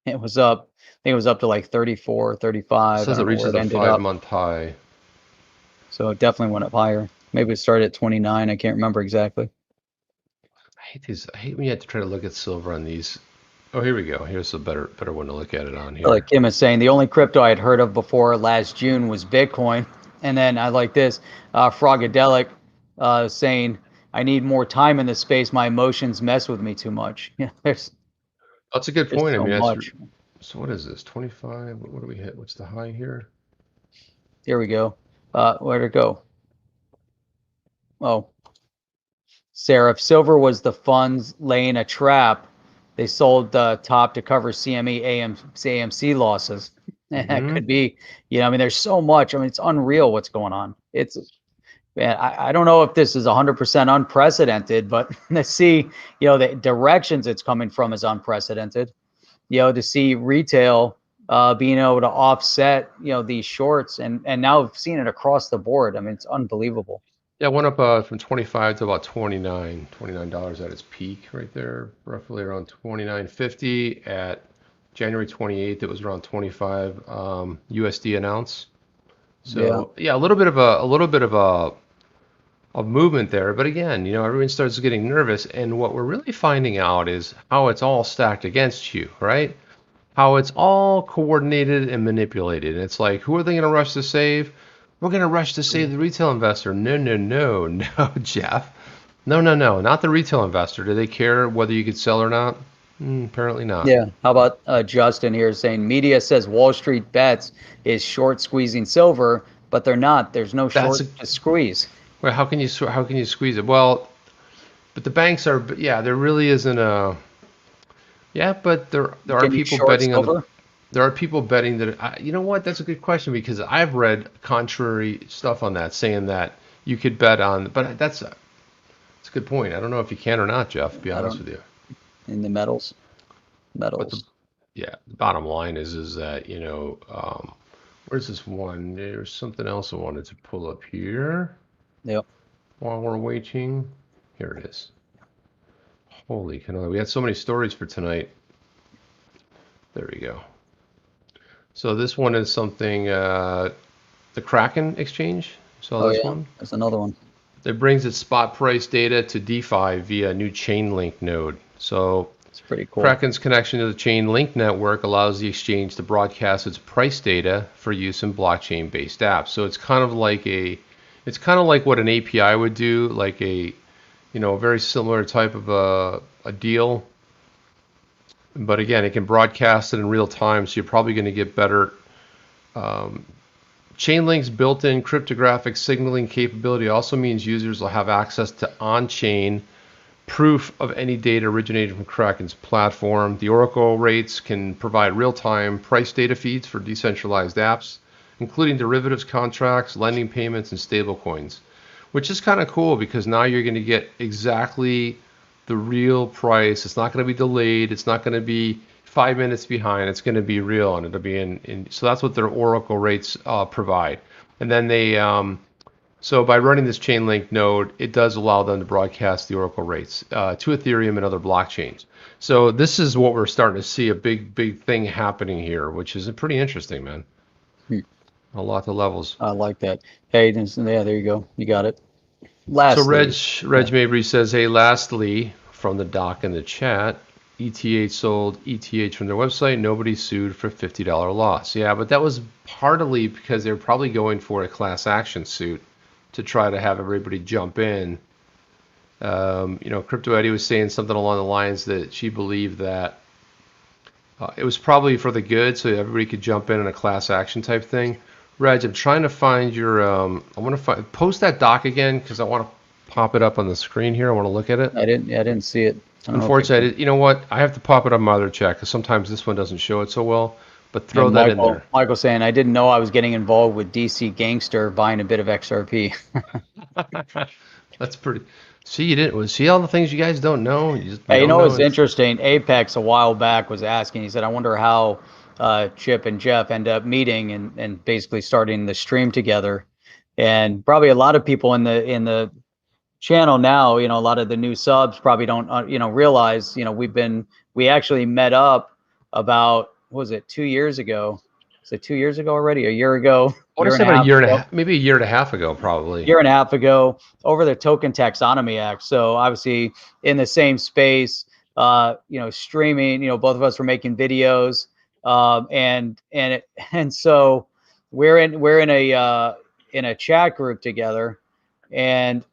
It was up. I think it was up to like 34, 35. It says it reached a 5-month high. So it definitely went up higher. Maybe it started at 29. I can't remember exactly. I hate when you have to try to look at silver on these. Oh, here we go. Here's a better one to look at it on here. Like Kim is saying, the only crypto I had heard of before last June was Bitcoin. And then I like this, Frogadelic saying, I need more time in this space. My emotions mess with me too much. That's a good point. So so what is this? 25? What do we hit? What's the high here? Here we go. Where'd it go? Oh, Sarah, if silver was the funds laying a trap, they sold the top to cover CME AMC losses. That could be, there's so much. It's unreal what's going on. Man, I don't know if this is 100% unprecedented, but to see, the directions it's coming from is unprecedented. To see retail being able to offset, these shorts, and now I've seen it across the board. It's unbelievable. Yeah, it went up from 25 to about $29 at its peak right there, roughly around $29.50 at January 28th. It was around 25 USD an ounce. So yeah, a little bit of a movement there, but again, everyone starts getting nervous, and what we're really finding out is how it's all stacked against you, right? How it's all coordinated and manipulated. And it's like, who are they going to rush to save? We're going to rush to save the retail investor. No, Jeff. No, not the retail investor. Do they care whether you could sell or not? Apparently not. Yeah. How about Justin here saying media says Wall Street Bets is short squeezing silver, but they're not. There's no That's short to squeeze. well, how can you squeeze it? Well, but the banks are, yeah, there really isn't a, yeah, but there are Can you people short betting on silver? there are people betting that, you know what, that's a good question because I've read contrary stuff on that saying that you could bet on, but that's a good point. I don't know if you can or not, Jeff, to be honest with you. In the metals. But the bottom line is that, where's this one? There's something else I wanted to pull up here. Yep. While we're waiting. Here it is. Holy cannoli. We had so many stories for tonight. There we go. So this one is something, the Kraken exchange. Saw this one? There's another one. It brings its spot price data to DeFi via a new Chainlink node. So it's pretty cool. Kraken's connection to the Chainlink network allows the exchange to broadcast its price data for use in blockchain-based apps. So it's kind of like what an API would do, like a very similar type of a deal. But again, it can broadcast it in real time, so you're probably going to get better. Chainlink's built-in cryptographic signaling capability also means users will have access to on-chain proof of any data originating from Kraken's platform. The Oracle rates can provide real-time price data feeds for decentralized apps, including derivatives contracts, lending payments, and stablecoins, which is kind of cool because now you're going to get exactly the real price. It's not going to be delayed. It's not going to be 5 minutes behind. It's going to be real, and it'll be in so that's what their Oracle rates provide. And then they so by running this Chainlink node, it does allow them to broadcast the Oracle rates to Ethereum and other blockchains. So this is what we're starting to see, a big thing happening here, which is pretty interesting, man. A lot of levels. I like that. Hey, there you go. You got it. Lastly, so Reg Mabry says, hey, lastly, from the doc in the chat, ETH sold ETH from their website. Nobody sued for $50 loss. Yeah, but that was partly because they were probably going for a class action suit to try to have everybody jump in. Crypto Eddie was saying something along the lines that she believed that it was probably for the good, so everybody could jump in a class action type thing. Reg, I'm trying to find your. I want to post that doc again because I want to pop it up on the screen here. I want to look at it. I didn't see it. Unfortunately, you know what? I have to pop it on my other chat because sometimes this one doesn't show it so well. But throw that in there. Michael saying, I didn't know I was getting involved with DC Gangster buying a bit of XRP. That's pretty. See, you didn't. See all the things you guys don't know. It's interesting. Apex a while back was asking. He said, I wonder how Chip and Jeff end up meeting and basically starting the stream together. And probably a lot of people in the channel now, a lot of the new subs probably don't realize, we actually met up about, what was it, 2 years ago? Is it 2 years ago already? A year ago? I want to say about a year and a half, maybe a year and a half ago, probably. Year and a half ago over the Token Taxonomy Act. So obviously in the same space, streaming, both of us were making videos. And so we're in a chat group together. And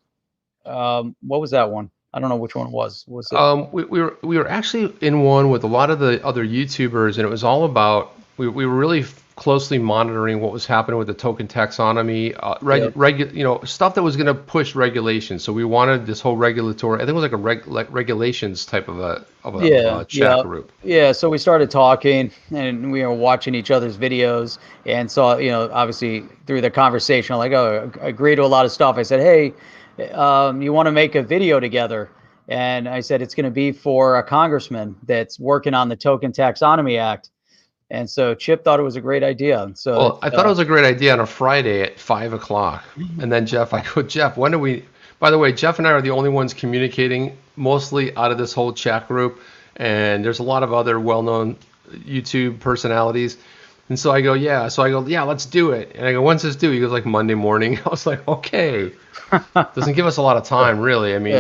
what was that one? I don't know which one it was. Was it? We were actually in one with a lot of the other YouTubers, and it was all about we were really closely monitoring what was happening with the token taxonomy, stuff that was going to push regulation. So we wanted this whole regulatory. I think it was like a regulations type of a chat group. Yeah. So we started talking, and we were watching each other's videos, and saw obviously through the conversation, I agree to a lot of stuff. I said, hey. You want to make a video together? And I said, it's going to be for a congressman that's working on the Token Taxonomy Act. And so Chip thought it was a great idea. So I thought it was a great idea on a Friday at 5 o'clock. And then Jeff, when do we, by the way, Jeff and I are the only ones communicating mostly out of this whole chat group. And there's a lot of other well-known YouTube personalities. And so I go, yeah, let's do it. And I go, when's this due? He goes, like Monday morning. I was like, okay. Doesn't give us a lot of time, really. I mean,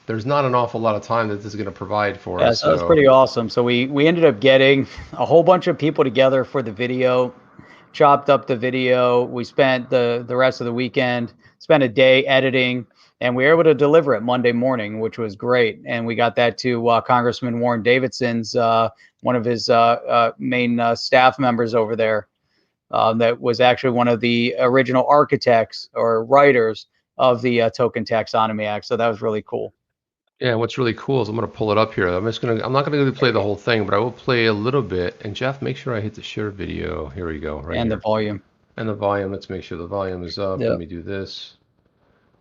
there's not an awful lot of time that this is going to provide for us. So that's pretty awesome. So we ended up getting a whole bunch of people together for the video, chopped up the video. We spent the rest of the weekend, spent a day editing, and we were able to deliver it Monday morning, which was great. And we got that to Congressman Warren Davidson's, one of his main staff members over there, that was actually one of the original architects or writers of the Token Taxonomy Act. So that was really cool. Yeah, what's really cool is I'm going to pull it up here. I'm not going to play the whole thing, but I will play a little bit. And Jeff, make sure I hit the share video. Here we go. Right and here. the volume. And the volume. Let's make sure the volume is up. Yep. Let me do this.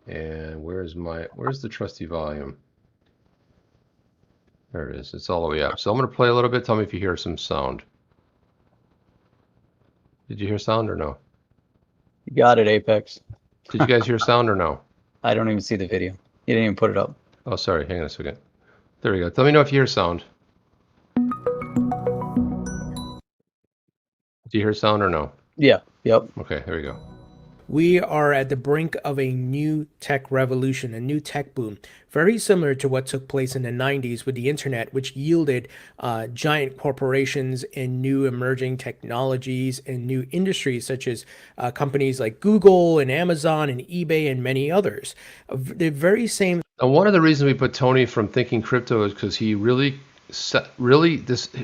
And where's the trusty volume? There it is. It's all the way up. So I'm going to play a little bit. Tell me if you hear some sound. Did you hear sound or no? You got it, Apex. Did you guys hear sound or no? I don't even see the video. You didn't even put it up. Oh, sorry. Hang on a second. There we go. Let me know if you hear sound. Do you hear sound or no? Yeah. Yep. Okay, there we go. We are at the brink of a new tech revolution, a new tech boom, very similar to what took place in the 90s with the internet, which yielded giant corporations and new emerging technologies and new industries, such as companies like Google and Amazon and eBay and many others. The very same. And one of the reasons we put Tony from Thinking Crypto is because he really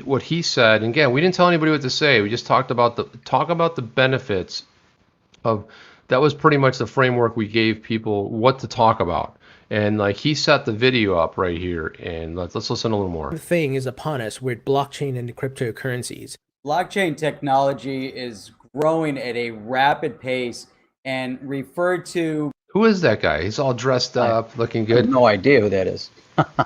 what he said. And again, we didn't tell anybody what to say. We just talked about the benefits of. That was pretty much the framework we gave people what to talk about. And like he set the video up right here, and let's listen a little more. The thing is upon us with blockchain and cryptocurrencies. Blockchain technology is growing at a rapid pace and referred to. Who is that guy? He's all dressed up, looking good. I have no idea who that is.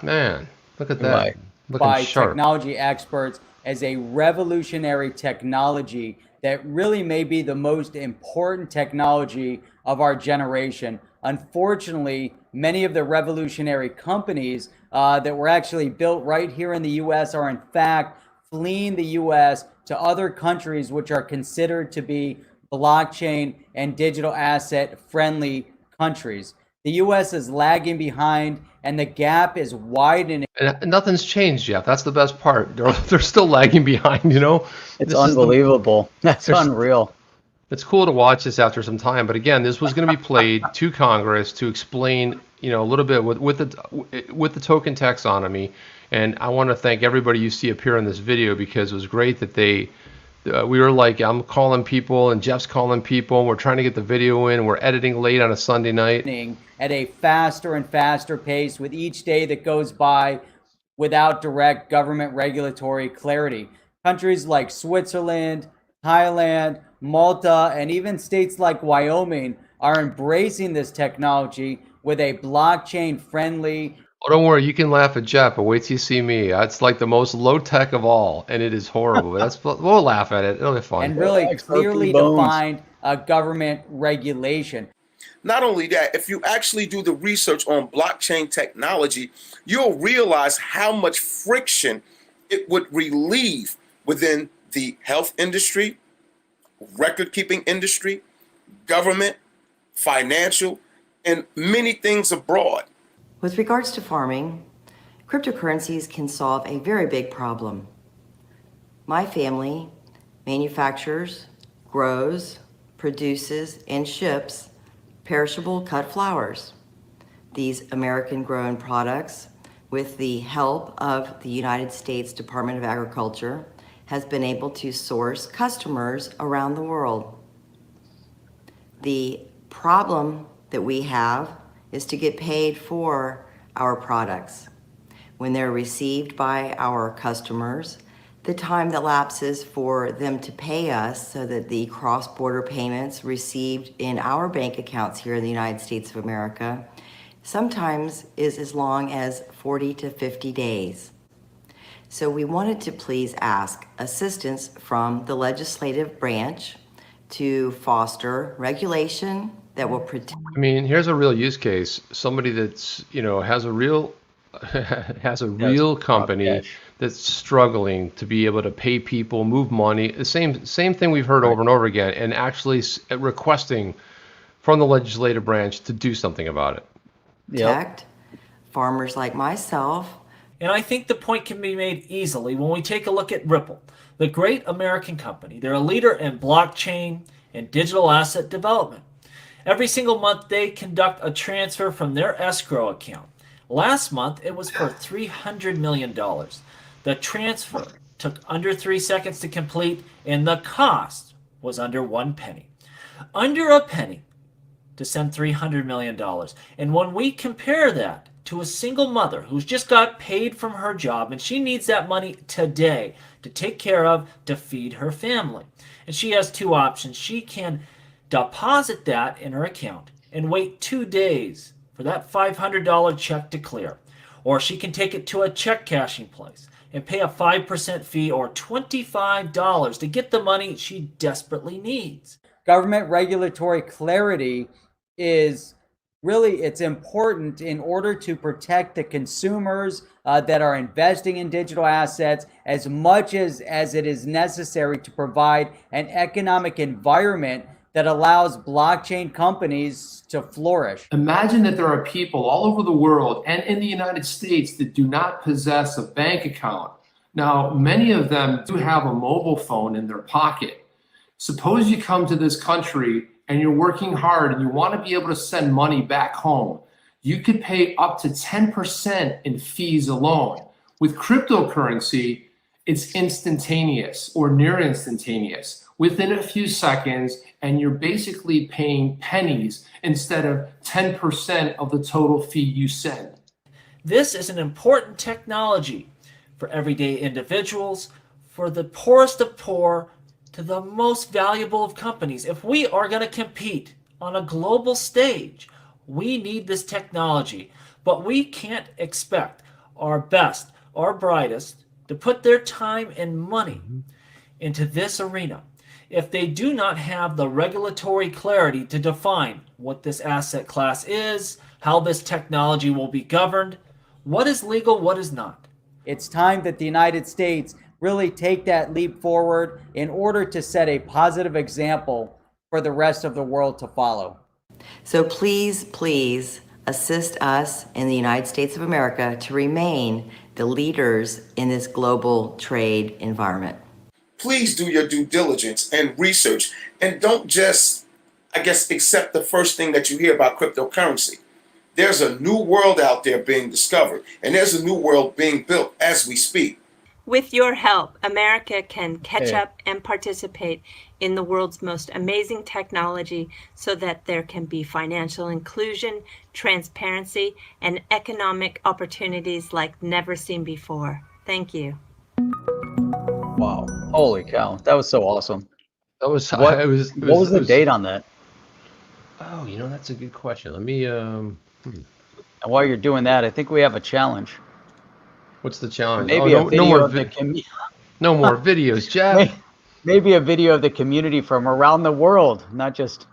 Man, look at that. By sharp. Technology experts as a revolutionary technology that really may be the most important technology of our generation. Unfortunately, many of the revolutionary companies that were actually built right here in the US are in fact fleeing the US to other countries which are considered to be blockchain and digital asset friendly countries. The US is lagging behind and the gap is widening. And nothing's changed, Jeff. That's the best part. They're still lagging behind, you know? It's unbelievable. That's unreal. It's cool to watch this after some time. But again, this was going to be played to Congress to explain, a little bit with the token taxonomy. And I want to thank everybody you see appear in this video because it was great that we were like, I'm calling people and Jeff's calling people. And we're trying to get the video in. And we're editing late on a Sunday night. At a faster and faster pace with each day that goes by without direct government regulatory clarity. Countries like Switzerland, Thailand, Malta, and even states like Wyoming are embracing this technology with a blockchain-friendly. Oh, don't worry, you can laugh at Jeff, but wait till you see me. That's like the most low-tech of all, and it is horrible. We'll laugh at it. It'll be fun. And really clearly defined government regulation. Not only that, if you actually do the research on blockchain technology, you'll realize how much friction it would relieve within the health industry, record-keeping industry, government, financial, and many things abroad. With regards to farming, cryptocurrencies can solve a very big problem. My family manufactures, grows, produces, and ships perishable cut flowers. These American-grown products, with the help of the United States Department of Agriculture, has been able to source customers around the world. The problem that we have is to get paid for our products. When they're received by our customers, the time that lapses for them to pay us so that the cross-border payments received in our bank accounts here in the United States of America sometimes is as long as 40 to 50 days. So we wanted to please ask assistance from the legislative branch to foster regulation that will protect. I mean, here's a real use case. Somebody that's, has a real company that's struggling to be able to pay people, move money. The same thing we've heard over and over again, and actually requesting from the legislative branch to do something about it. Protect farmers like myself. And I think the point can be made easily when we take a look at Ripple, the great American company. They're a leader in blockchain and digital asset development. Every single month, they conduct a transfer from their escrow account. Last month, it was for $300 million. The transfer took under 3 seconds to complete, and the cost was under 1 penny. Under a penny to send $300 million. And when we compare that to a single mother who's just got paid from her job and she needs that money today to take care of, to feed her family. And she has two options. She can deposit that in her account and wait 2 days for that $500 check to clear. Or she can take it to a check cashing place and pay a 5% fee or $25 to get the money she desperately needs. Government regulatory clarity is really, it's important in order to protect the consumers that are investing in digital assets as much as it is necessary to provide an economic environment that allows blockchain companies to flourish. Imagine that there are people all over the world and in the United States that do not possess a bank account. Now, many of them do have a mobile phone in their pocket. Suppose you come to this country and you're working hard and you want to be able to send money back home. You could pay up to 10% in fees alone. With cryptocurrency, it's instantaneous or near instantaneous. Within a few seconds, and you're basically paying pennies instead of 10% of the total fee you send. This is an important technology for everyday individuals, for the poorest of poor, to the most valuable of companies. If we are going to compete on a global stage, we need this technology. But we can't expect our best, our brightest, to put their time and money into this arena if they do not have the regulatory clarity to define what this asset class is, how this technology will be governed, what is legal, what is not. It's time that the United States really take that leap forward in order to set a positive example for the rest of the world to follow. So please, please assist us in the United States of America to remain the leaders in this global trade environment. Please do your due diligence and research, and don't just, accept the first thing that you hear about cryptocurrency. There's a new world out there being discovered, and there's a new world being built as we speak. With your help, America can catch up and participate in the world's most amazing technology so that there can be financial inclusion, transparency, and economic opportunities like never seen before. Thank you. Wow. Holy cow. That was so awesome. That was What was the date on that? Oh, that's a good question. Let me And while you're doing that, I think we have a challenge. What's the challenge? Maybe a video of the no more videos, Jeff. Maybe a video of the community from around the world, not just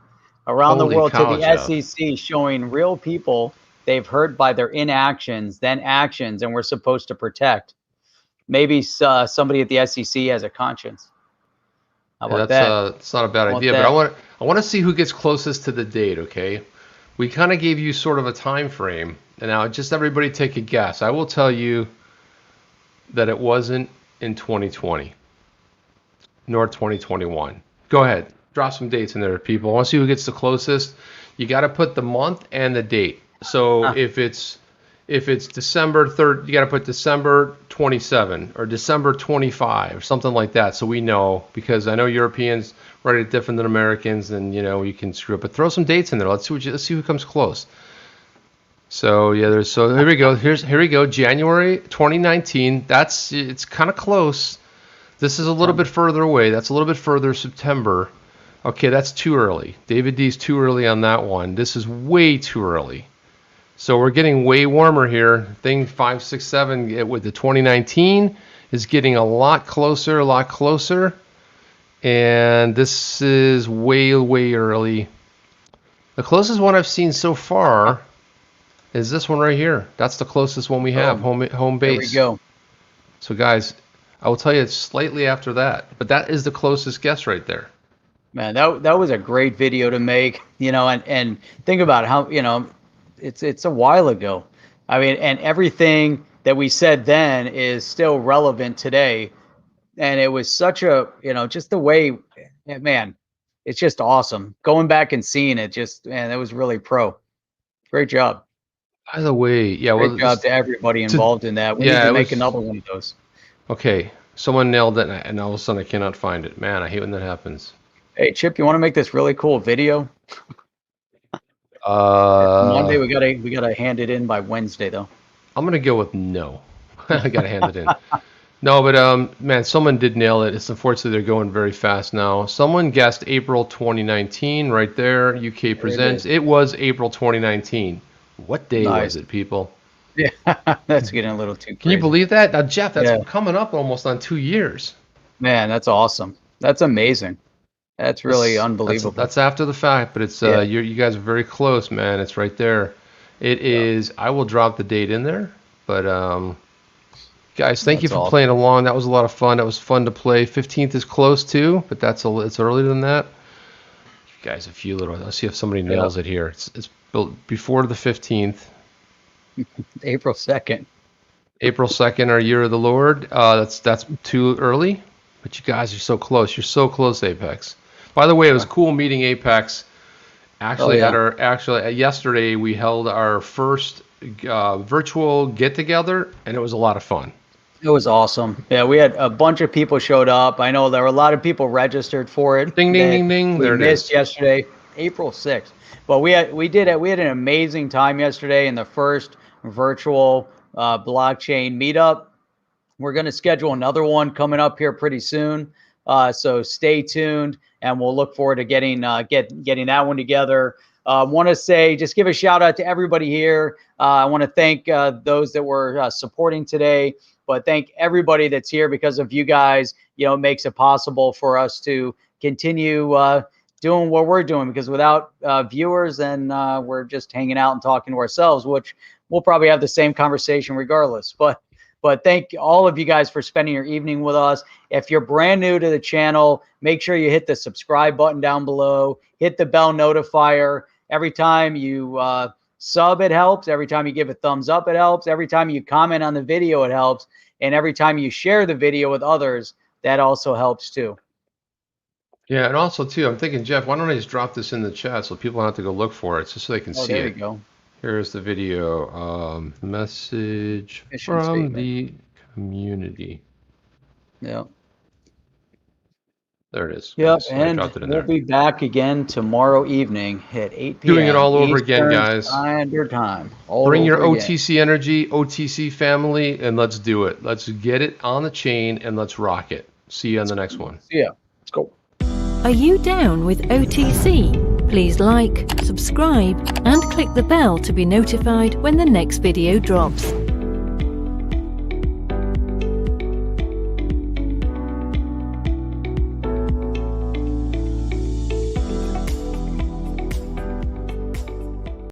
around the world, cow, to the Jeff. SEC, showing real people they've hurt by their inactions, then actions, and we're supposed to protect. Maybe somebody at the SEC has a conscience. How about that? It's not a bad idea, but I want to see who gets closest to the date. Okay, we kind of gave you sort of a time frame, and now just everybody take a guess. I will tell you that it wasn't in 2020 nor 2021. Go ahead, drop some dates in there, people. I want to see who gets the closest. You got to put the month and the date. So if it's December 3rd, you got to put December 27 or December 25 or something like that, so we know, because I know Europeans write it different than Americans, and you can screw up. But throw some dates in there. Let's see who comes close. So yeah, here we go. Here we go. January 2019. It's kind of close. This is a little bit further away. That's a little bit further. September. Okay, that's too early. David D's too early on that one. This is way too early. So we're getting way warmer here. Thing 5, 6, 7 with the 2019 is getting a lot closer, and this is way early. The closest one I've seen so far is this one right here. That's the closest one we have, home base. There we go. So guys, I will tell you it's slightly after that, but that is the closest guess right there. Man, that was a great video to make, and think about how, it's a while ago. I mean, and everything that we said then is still relevant today. And it was such a, just the way, man, it's just awesome. Going back and seeing it, just man, that was really pro. Great job. By the way, yeah, well, Great job to everybody involved in that. We need to make another one of those. Okay, someone nailed it, and all of a sudden I cannot find it. Man, I hate when that happens. Hey, Chip, you want to make this really cool video? Monday, we gotta hand it in by Wednesday, though. I'm gonna go with no. I gotta hand it in. No, but man, someone did nail it. It's unfortunately they're going very fast now. Someone guessed April 2019 right there. UK presents. It was April 2019. What day was it, people? Yeah, that's getting a little too crazy. Can you believe that? Now, Jeff, that's coming up almost on 2 years. Man, that's awesome. That's amazing. That's really unbelievable. That's after the fact, but it's you guys are very close, man. It's right there. It is. I will drop the date in there, but guys, thank you for playing along. That was a lot of fun. That was fun to play. 15th is close too, but it's earlier than that. Guys, a few little. Let's see if somebody nails it here. It's built before the 15th. April 2nd. April 2nd, our year of the Lord. That's too early, but you guys are so close. You're so close, Apex. By the way, it was cool meeting Apex. Actually, yesterday we held our first virtual get together, and it was a lot of fun. It was awesome. Yeah, we had a bunch of people showed up. I know there were a lot of people registered for it. Ding, ding, ding, ding. We missed yesterday, April 6th. But we had an amazing time yesterday in the first virtual blockchain meetup. We're going to schedule another one coming up here pretty soon. So stay tuned, and we'll look forward to getting that one together. Want to say, just give a shout out to everybody here. I want to thank those that were supporting today, but thank everybody that's here. Because of you guys, it makes it possible for us to continue doing what we're doing, because without viewers, then we're just hanging out and talking to ourselves, which we'll probably have the same conversation regardless. But thank all of you guys for spending your evening with us. If you're brand new to the channel, make sure you hit the subscribe button down below, hit the bell notifier. Every time you sub, it helps. Every time you give a thumbs up, it helps. Every time you comment on the video, it helps. And every time you share the video with others, that also helps too. Yeah, and also too, I'm thinking, Jeff, why don't I just drop this in the chat so people don't have to go look for it, just so they can see it. There you go. Here's the video. Message from the community. Yeah. There it is. Yep, and we'll be back again tomorrow evening at 8 p.m. Doing it all over again, guys. Standard time. Bring your OTC energy, OTC family, and let's do it. Let's get it on the chain, and let's rock it. See you on the next one. See ya. Let's go. Are you down with OTC? Please like, subscribe, and click the bell to be notified when the next video drops.